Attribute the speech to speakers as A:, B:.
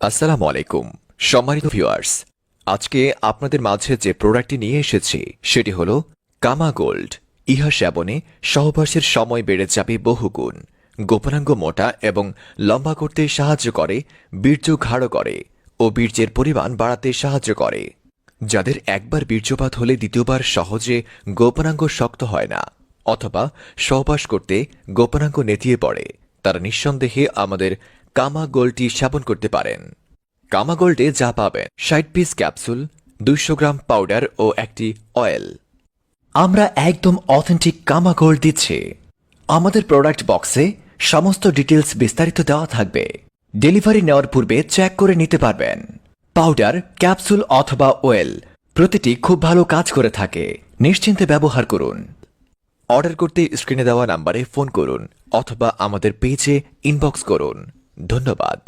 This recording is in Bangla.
A: আসসালামু আলাইকুম সম্মানিত ভিউয়ার্স। আজকে আপনাদের মাঝে যে প্রোডাক্টটি নিয়ে এসেছি সেটি হলো কামা গোল্ড। ইহা সেবনে সহবাসের সময় বেড়ে যাবে বহুগুণ। গোপনাঙ্গ মোটা এবং লম্বা করতে সাহায্য করে, বীর্য গাঢ় করে ও বীর্যের পরিমাণ বাড়াতে সাহায্য করে। যাদের একবার বীর্যপাত হলে দ্বিতীয়বার সহজে গোপনাঙ্গ শক্ত হয় না অথবা সহবাস করতে গোপনাঙ্গ নেতিয়ে পড়ে, তারা নিঃসন্দেহে আমাদের কামা গোল্ডটি সেবন করতে পারেন। কামা গোল্ডে যা পাবেন: ৬০ পিস ক্যাপসুল, ২০০ গ্রাম পাউডার ও একটি অয়েল। আমরা একদম অথেন্টিক কামা গোল্ড দিচ্ছি। আমাদের প্রোডাক্ট বক্সে সমস্ত ডিটেলস বিস্তারিত দেওয়া থাকবে। ডেলিভারি নেওয়ার পূর্বে চেক করে নিতে পারবেন। পাউডার, ক্যাপসুল অথবা অয়েল প্রতিটি খুব ভালো কাজ করে থাকে। নিশ্চিন্তে ব্যবহার করুন। অর্ডার করতে স্ক্রিনে দেওয়া নাম্বারে ফোন করুন অথবা আমাদের পেজে ইনবক্স করুন। ধন্যবাদ।